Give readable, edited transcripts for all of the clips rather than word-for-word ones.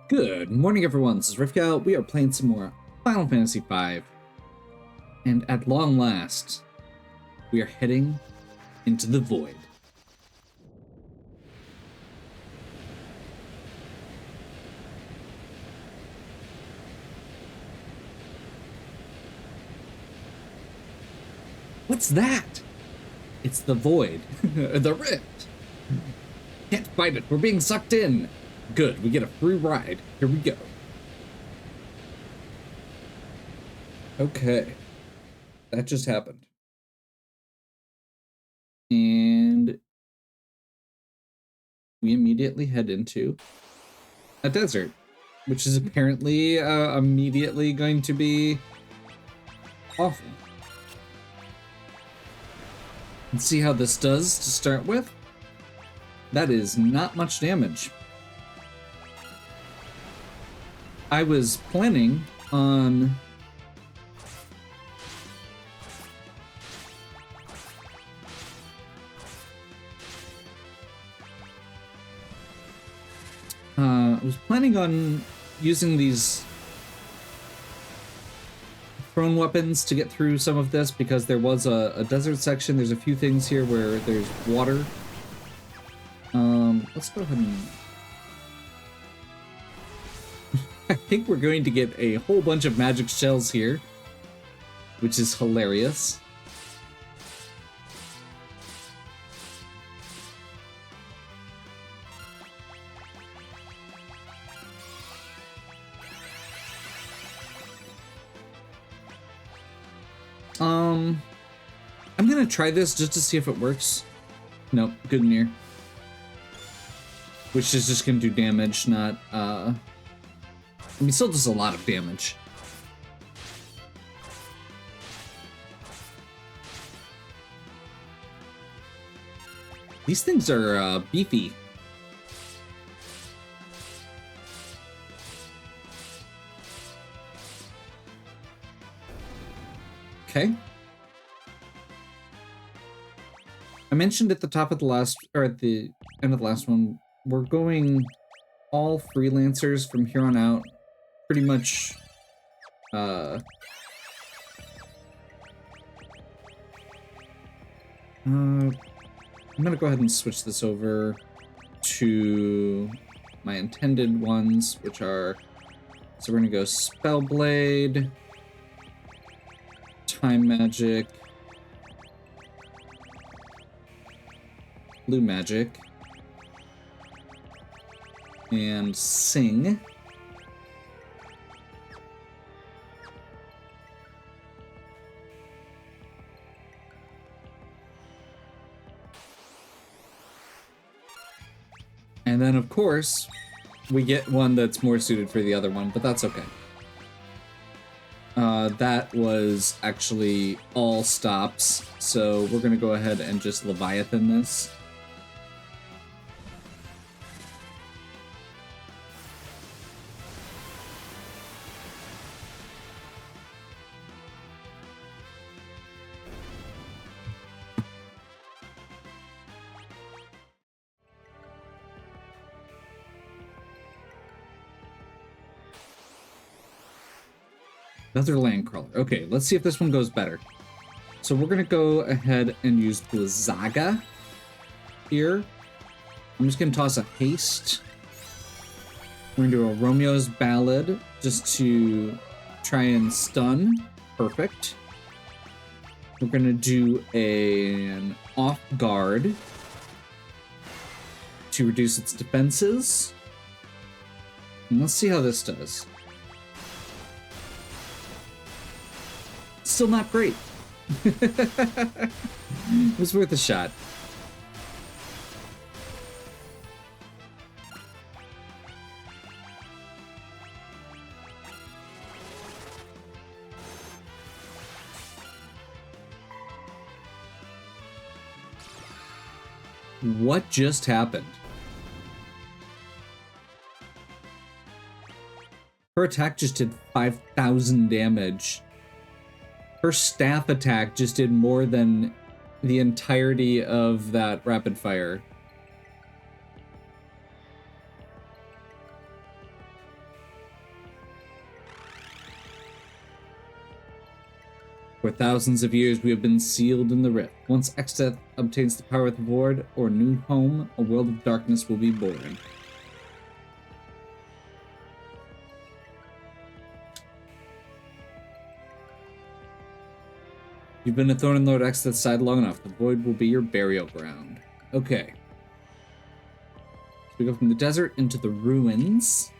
Good morning, everyone. This is Rivka. We are playing some more Final Fantasy V. And at long last, we are heading into the void. What's that? It's the void. The rift. Can't fight it. We're being sucked in. Good. We get a free ride. Here we go. Okay. That just happened. And we immediately head into a desert, which is apparently immediately going to be awful. Let's see how this does to start with. That is not much damage. I was planning on using these thrown weapons to get through some of this, because there was a desert section. There's a few things here where there's water. Let's go ahead and I think we're going to get a whole bunch of magic shells here, which is hilarious. I'm gonna try this just to see if it works. Nope, good near. Which is just gonna do damage, not I mean, still does a lot of damage. These things are beefy. Okay. I mentioned at the top of the last, or at the end of the last one, we're going all freelancers from here on out. Pretty much, I'm gonna go ahead and switch this over to my intended ones, which are, so we're gonna go Spellblade, Time Magic, Blue Magic, and Sing. And then, of course, we get one that's more suited for the other one, but that's okay. That was actually all stops, so we're gonna go ahead and just Leviathan this. Another land crawler. Okay, let's see if this one goes better. So we're gonna go ahead and use Blizzaga here. I'm just gonna toss a haste. We're gonna do a Romeo's Ballad just to try and stun. Perfect. We're gonna do an off guard to reduce its defenses. And let's see how this does. Still not great. It was worth a shot. What just happened? Her attack just did 5,000 damage. Her staff attack just did more than the entirety of that rapid fire. For thousands of years, we have been sealed in the rift. Once Exdeath obtains the power of the void, or new home, a world of darkness will be born. You've been a thorn in Lord Exdeath's side long enough. The void will be your burial ground. Okay. So we go from the desert into the ruins.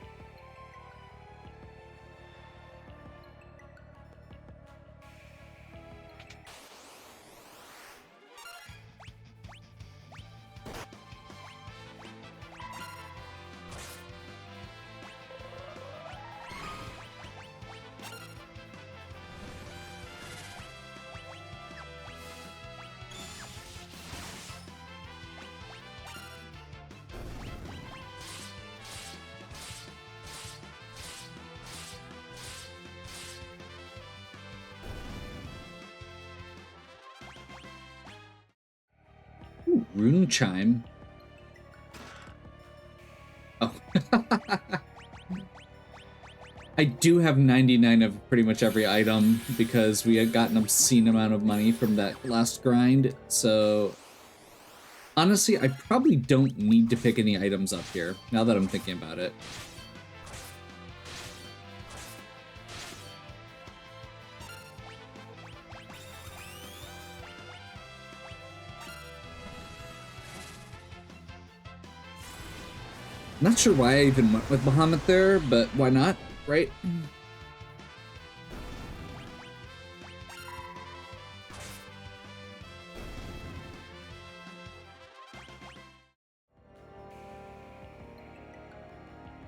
Ooh, rune chime. Oh. I do have 99 of pretty much every item because we had gotten an obscene amount of money from that last grind. So honestly, I probably don't need to pick any items up here now that I'm thinking about it. Not sure why I even went with Bahamut there, but why not, right?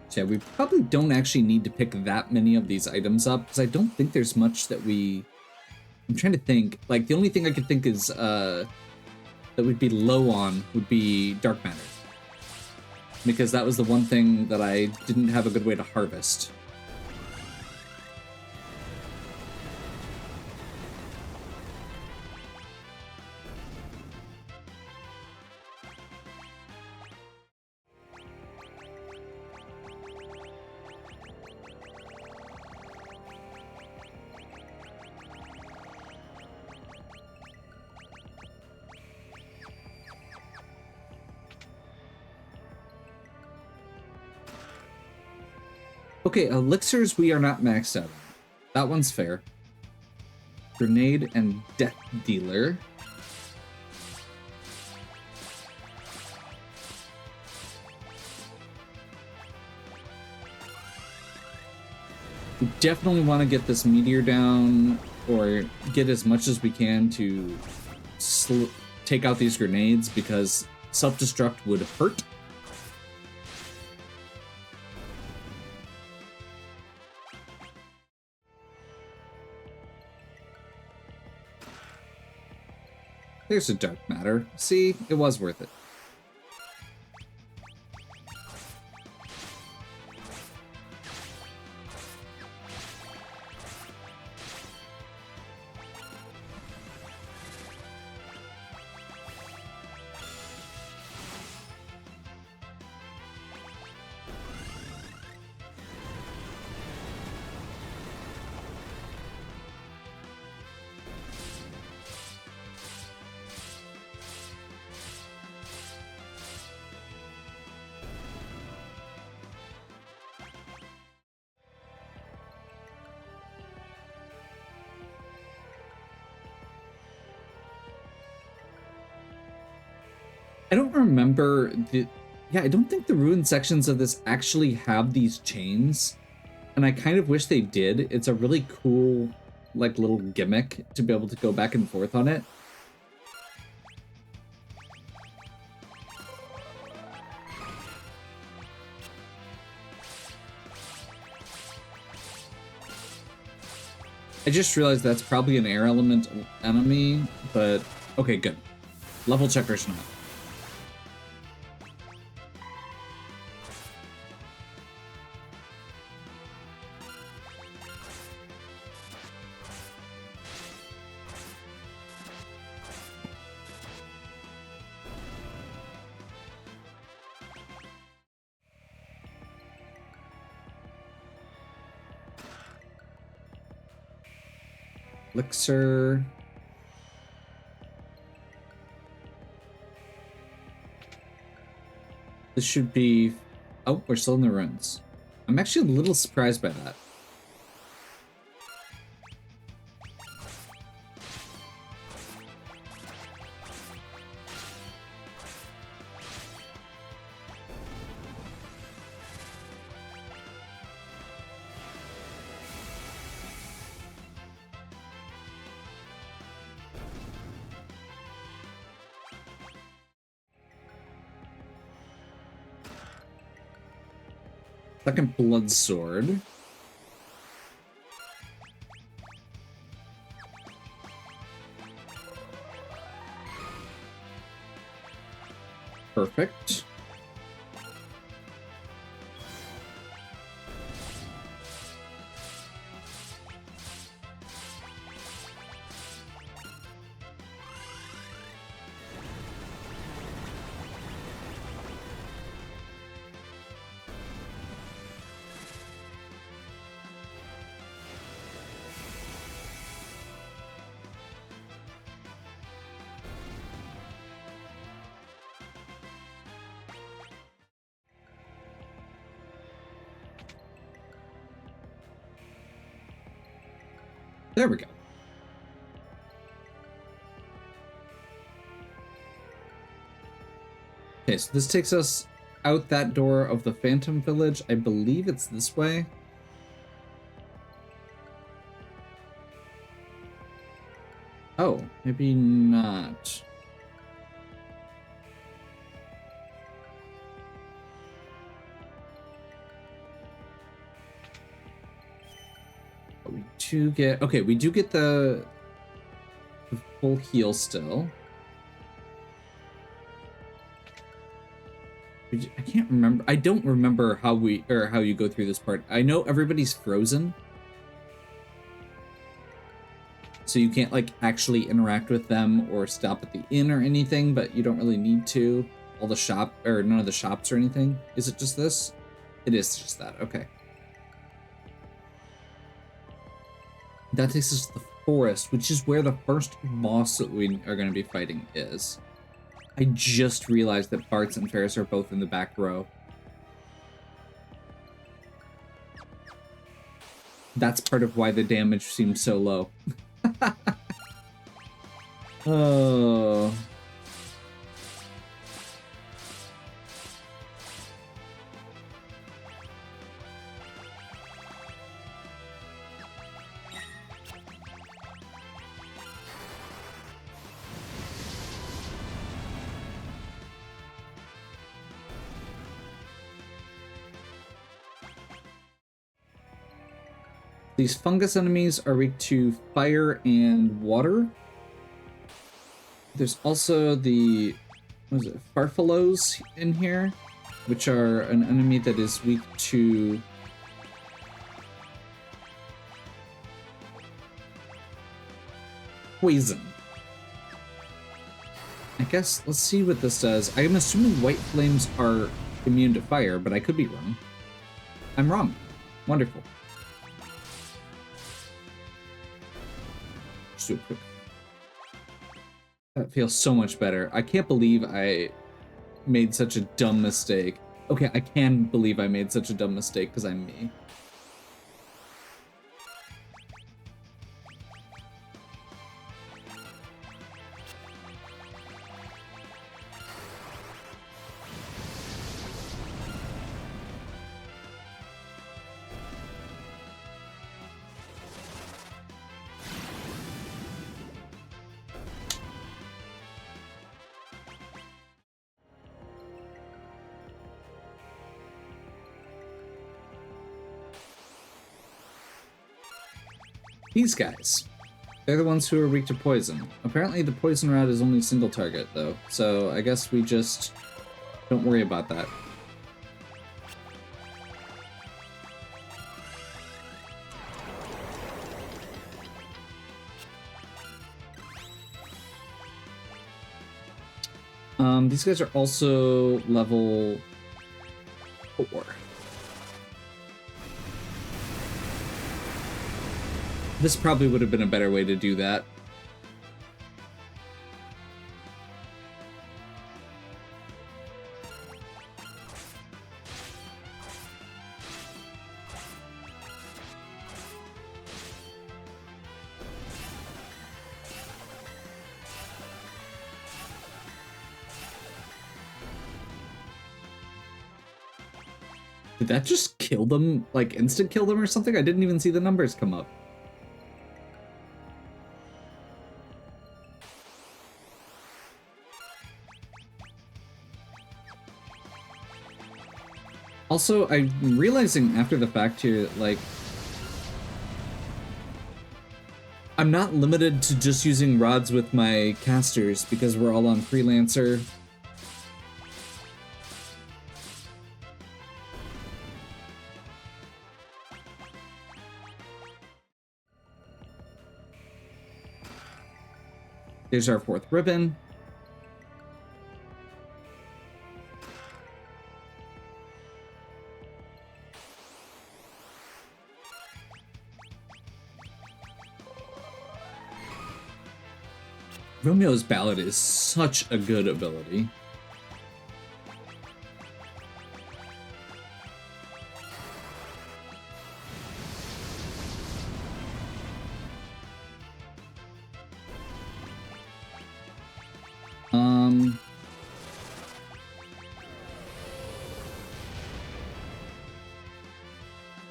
So yeah, we probably don't actually need to pick that many of these items up, because I don't think there's much that we... I'm trying to think. Like, the only thing I could think is, that we'd be low on would be Dark Matter. Because that was the one thing that I didn't have a good way to harvest. Okay, elixirs we are not maxed out on. That one's fair. Grenade and Death Dealer. We definitely want to get this meteor down, or get as much as we can to take out these grenades, because self-destruct would hurt. There's a Dark Matter. See, it was worth it. I don't remember the... Yeah, I don't think the ruin sections of this actually have these chains. And I kind of wish they did. It's a really cool, like, little gimmick to be able to go back and forth on it. I just realized that's probably an air element enemy, but okay, good. Level checkers not. Elixir. This should be... Oh, we're still in the ruins. I'm actually a little surprised by that. Second blood sword. Perfect. There we go. Okay, so this takes us out that door of the Phantom Village. I believe it's this way. Oh, maybe not. We do get... Okay, we do get the full heal still. I can't remember. I don't remember how you go through this part. I know everybody's frozen. So you can't, like, actually interact with them or stop at the inn or anything, but you don't really need to. All the shop... Or none of the shops or anything. Is it just this? It is just that. Okay. That takes us to the forest, which is where the first boss that we are going to be fighting is. I just realized that Bartz and Ferris are both in the back row. That's part of why the damage seems so low. Oh... These fungus enemies are weak to fire and water. There's also the, what is it, Farfalos in here, which are an enemy that is weak to poison. I guess, let's see what this does. I'm assuming white flames are immune to fire, but I could be wrong. I'm wrong. Wonderful. Just do a quick. That feels so much better. I can't believe I made such a dumb mistake. Okay, I can believe I made such a dumb mistake because I'm me. These guys. They're the ones who are weak to poison. Apparently the poison rod is only a single target, though, so I guess we just don't worry about that. These guys are also level 4. This probably would have been a better way to do that. Did that just kill them, like instant kill them or something? I didn't even see the numbers come up. Also, I'm realizing after the fact here, like, I'm not limited to just using rods with my casters because we're all on Freelancer. There's our fourth ribbon. Romeo's Ballad is such a good ability.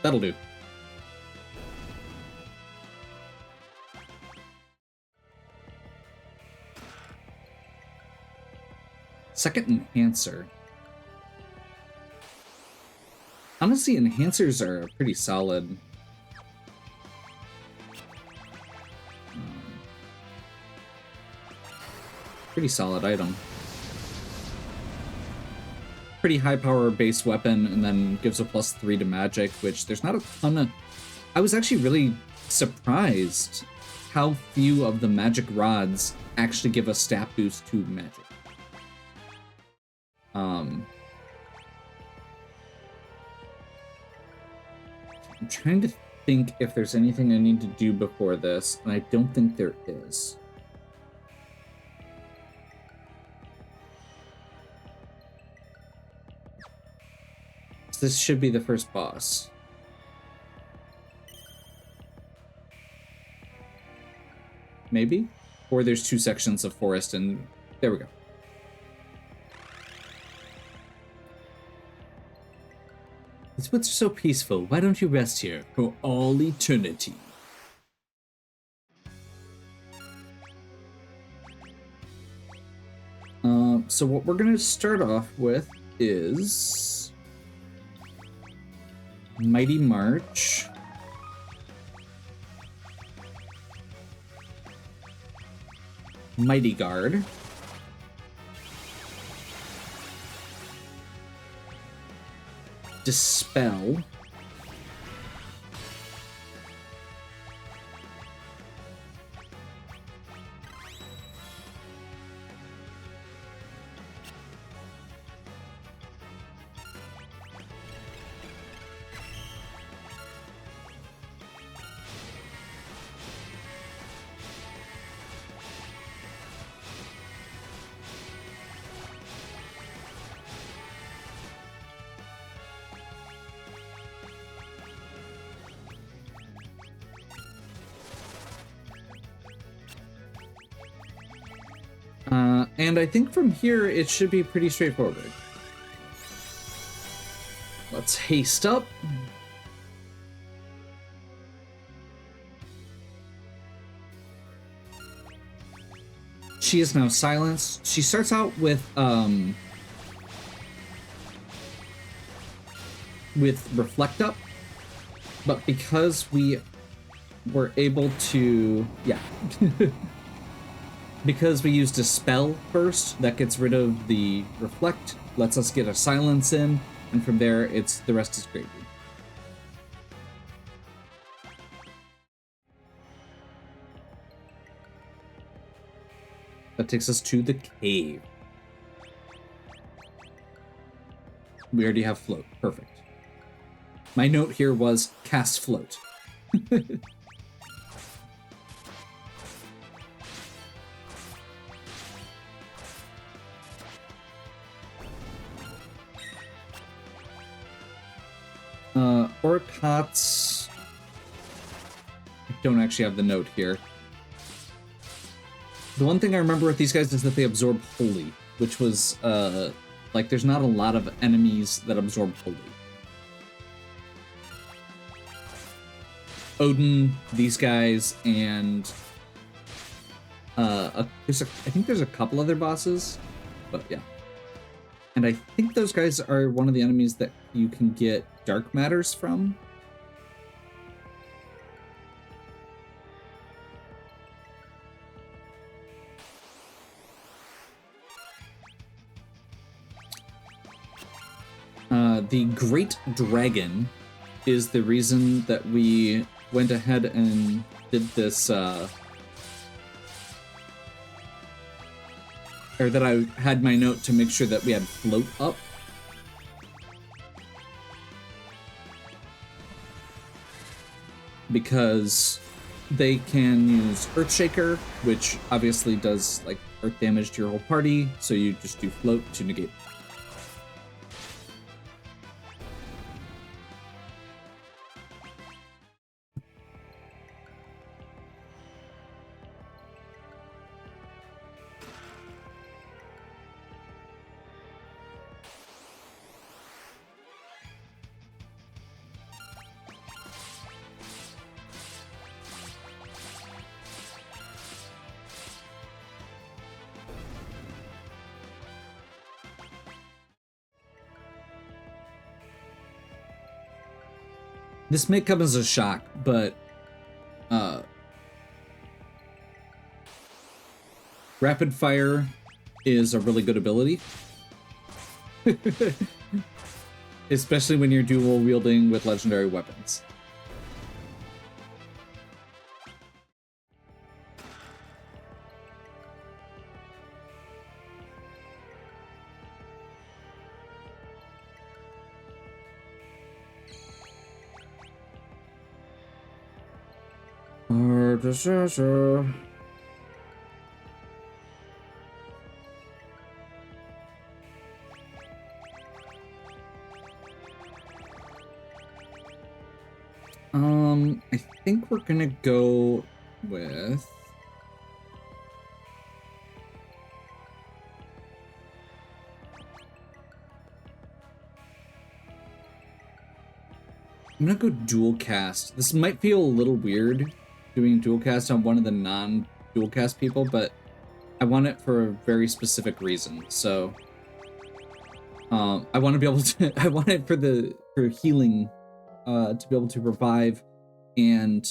That'll do. Second enhancer. Honestly, enhancers are pretty solid. Pretty solid item. Pretty high power base weapon, and then gives a +3 to magic, which there's not a ton of... I was actually really surprised how few of the magic rods actually give a stat boost to magic. I'm trying to think if there's anything I need to do before this, and I don't think there is. This should be the first boss. Maybe? Or there's 2 sections of forest, and there we go. This woods are so peaceful. Why don't you rest here for all eternity? So what we're gonna start off with is Mighty March. Mighty Guard. Dispel. And I think from here, it should be pretty straightforward. Let's haste up. She is now silenced. She starts out with Reflect Up, but because we were able to, yeah. Because we used Dispel first, that gets rid of the Reflect, lets us get a Silence in, and from there, it's the rest is gravy. That takes us to the cave. We already have Float. Perfect. My note here was cast Float. Orcots. I don't actually have the note here. The one thing I remember with these guys is that they absorb Holy, which was, like, there's not a lot of enemies that absorb Holy. Odin, these guys, and I think there's a couple other bosses, but yeah. And I think those guys are one of the enemies that you can get dark matters from. The Great Dragon is the reason that we went ahead and did this, or that I had my note to make sure that we had float up. Because they can use Earthshaker, which obviously does like earth damage to your whole party, so you just do float to negate. This may come as a shock, but Rapid Fire is a really good ability. Especially when you're dual wielding with legendary weapons. I think we're gonna go with I'm gonna go dual cast. This might feel a little weird doing dual cast on one of the non-dual cast people, but I want it for a very specific reason. So I want to be able to I want it for healing, to be able to revive and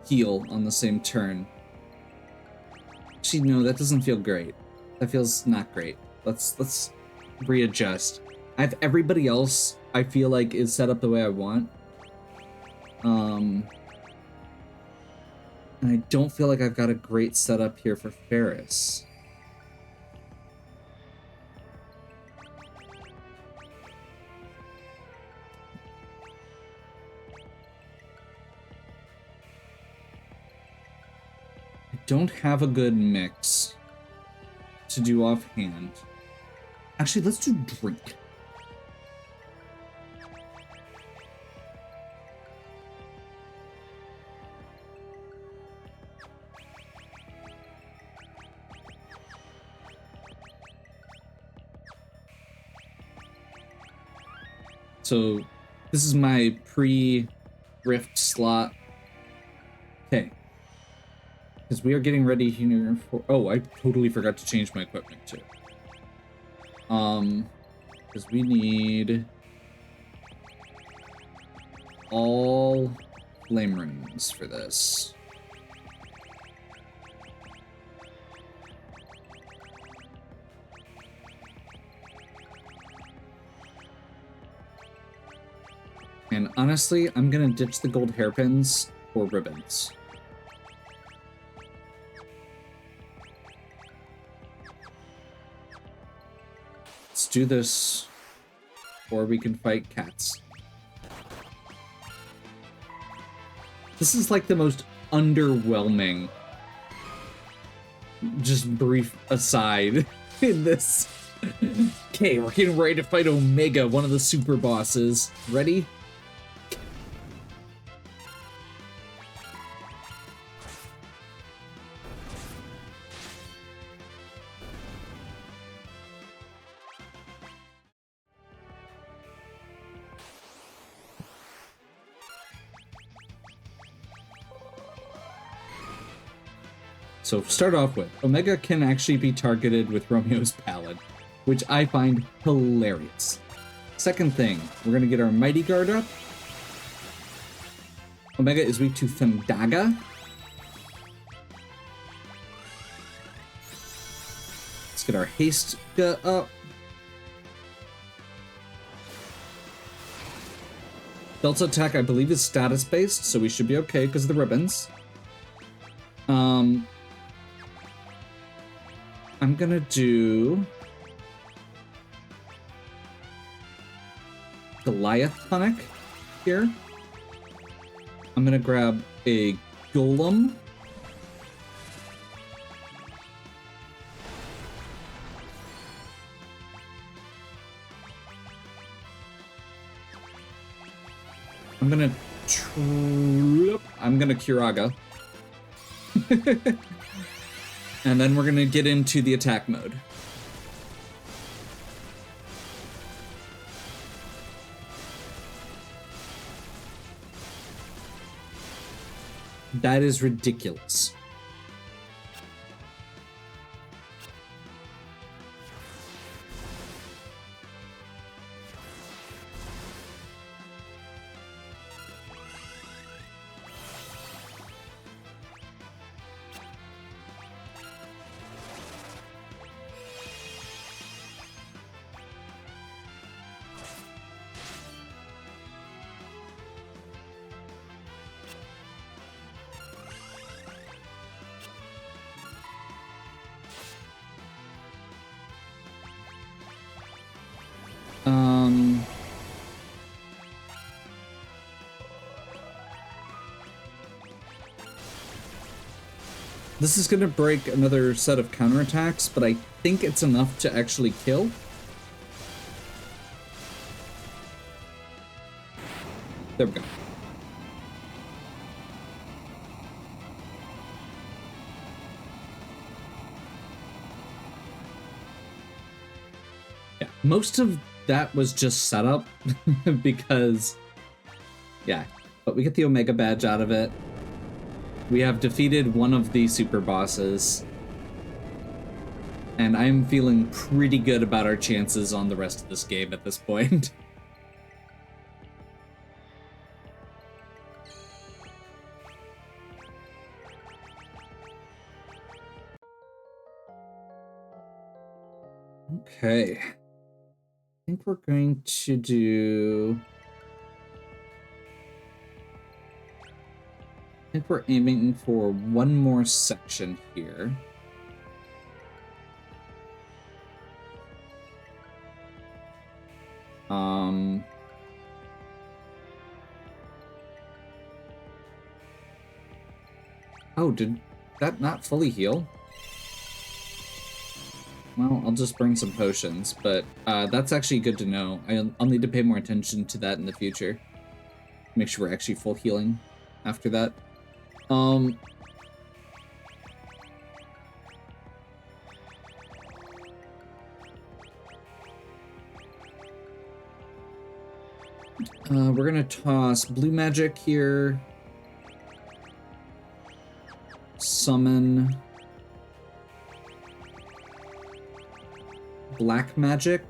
heal on the same turn. Actually, no, that doesn't feel great. That feels not great. Let's readjust. I have everybody else I feel like is set up the way I want. And I don't feel like I've got a great setup here for Ferris. I don't have a good mix to do offhand. Actually, let's do drink. So this is my pre-rift slot. Okay. Because we are getting ready here for... Oh, I totally forgot to change my equipment too. Because we need all flame rings for this. And honestly, I'm gonna ditch the gold hairpins for ribbons. Let's do this, or we can fight cats. This is like the most underwhelming, just brief aside in this Okay, we're getting ready to fight Omega, one of the super bosses. Ready? So start off with, Omega can actually be targeted with Romeo's Palette, which I find hilarious. Second thing, we're going to get our Mighty Guard up. Omega is weak to Thundaga. Let's get our Haste up. Delta attack, I believe, is status-based, so we should be okay because of the ribbons. I'm gonna do Goliath Tonic here. I'm gonna grab a Golem. I'm gonna Curaga. And then we're gonna get into the attack mode. That is ridiculous. This is gonna break another set of counterattacks, but I think it's enough to actually kill. There we go. Yeah, most of that was just setup because, yeah, but we get the Omega badge out of it. We have defeated one of the super bosses, and I'm feeling pretty good about our chances on the rest of this game at this point. Okay. I think we're going to do... I think we're aiming for one more section here. Oh, did that not fully heal? Well, I'll just bring some potions, but that's actually good to know. I'll need to pay more attention to that in the future. Make sure we're actually full healing after that. We're gonna toss blue magic here. Summon black magic.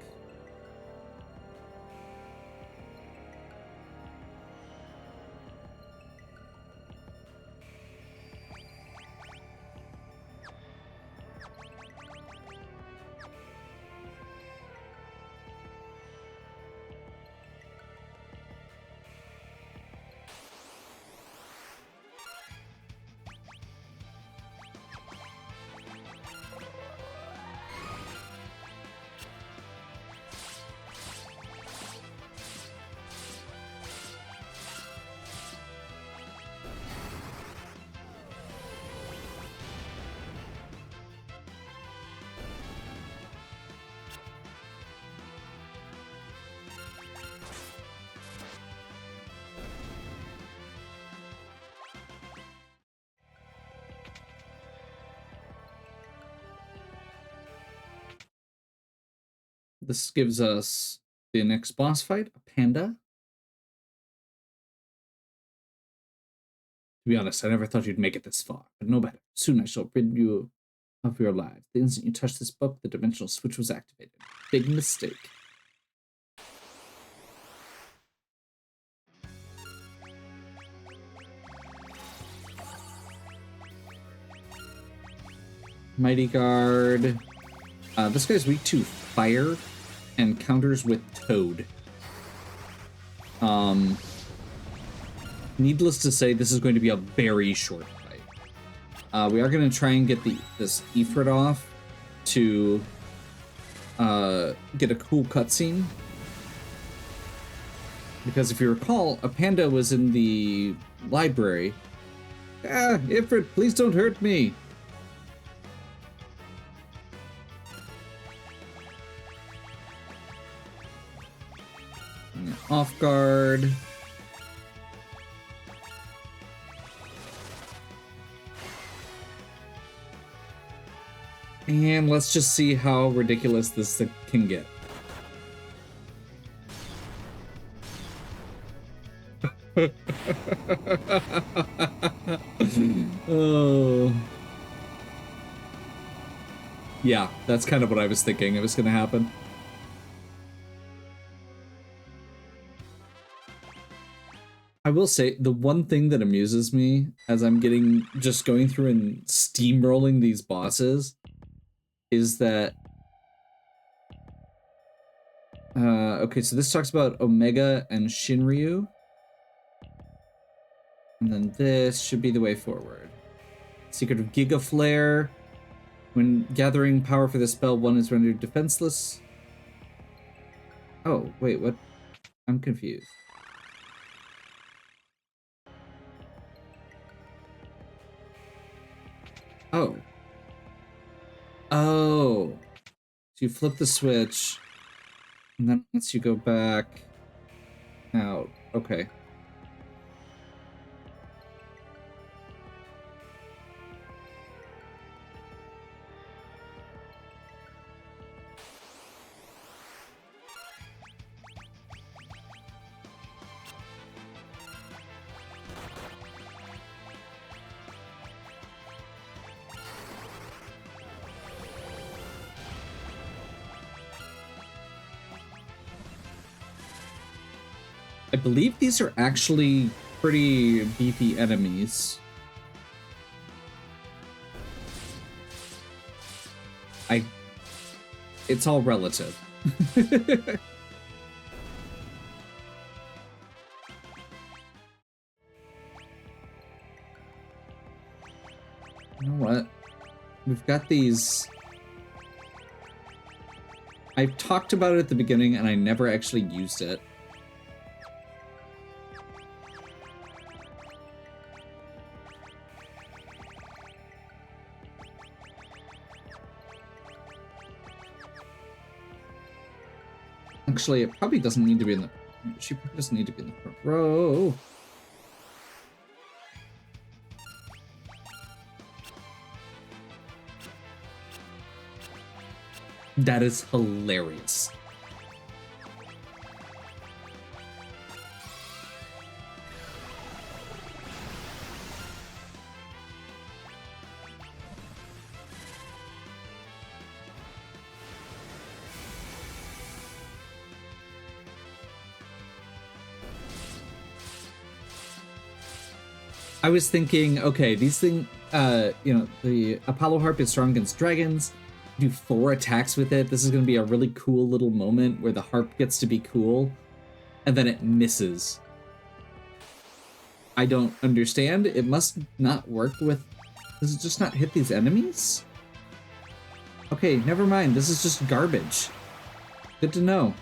This gives us the next boss fight, a panda. To be honest, I never thought you'd make it this far, but no matter. Soon I shall rid you of your lives. The instant you touched this book, the dimensional switch was activated. Big mistake. Mighty Guard. This guy's weak to fire and counters with Toad. Needless to say, this is going to be a very short fight. We are going to try and get this Ifrit off to get a cool cutscene. Because if you recall, a panda was in the library. Ah, Ifrit, please don't hurt me. Off guard. And let's just see how ridiculous this can get. Oh. Yeah, that's kind of what I was thinking it was going to happen. I will say, the one thing that amuses me as I'm just going through and steamrolling these bosses is that, okay, so this talks about Omega and Shinryu. And then this should be the way forward. Secret of Giga Flare. When gathering power for the spell, one is rendered defenseless. Oh, wait, what? I'm confused. Oh. Oh. So you flip the switch, and then once you go back out. Okay. I believe these are actually pretty beefy enemies. It's all relative. You know what? We've got these. I've talked about it at the beginning and I never actually used it. Actually, it probably doesn't need to be in the... She probably doesn't need to be in the front row. That is hilarious. I was thinking, okay, these things, you know, the Apollo Harp is strong against dragons. Do 4 attacks with it. This is going to be a really cool little moment where the harp gets to be cool, and then it misses. I don't understand. It must not work with... Does it just not hit these enemies? Okay, never mind. This is just garbage. Good to know.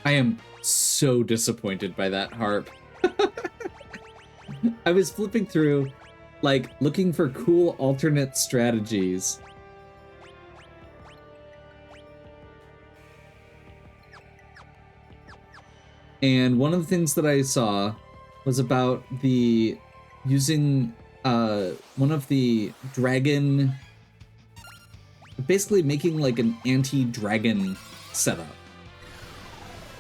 I am so disappointed by that harp. I was flipping through, like, looking for cool alternate strategies. And one of the things that I saw was about the using one of the dragon, basically making like an anti-dragon setup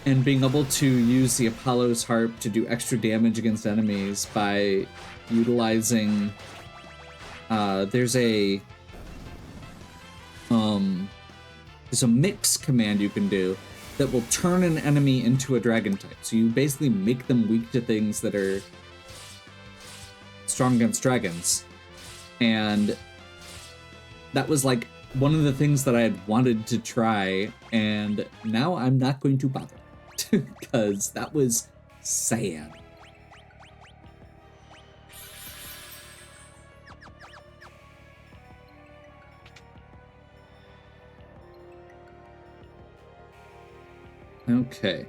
and being able to use the Apollo's harp to do extra damage against enemies by utilizing there's a mix command you can do that will turn an enemy into a dragon type. So you basically make them weak to things that are strong against dragons. And that was like one of the things that I had wanted to try, and now I'm not going to bother because that was sad. Okay.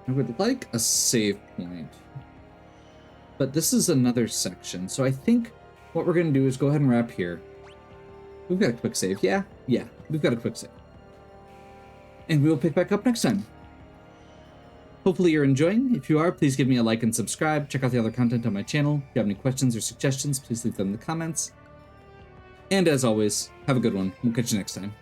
I would like a save point, but this is another section, so I think what we're going to do is go ahead and wrap here. We've got a quick save. Yeah, we've got a quick save. And we will pick back up next time. Hopefully you're enjoying. If you are, please give me a like and subscribe. Check out the other content on my channel. If you have any questions or suggestions, please leave them in the comments. And as always, have a good one. We'll catch you next time.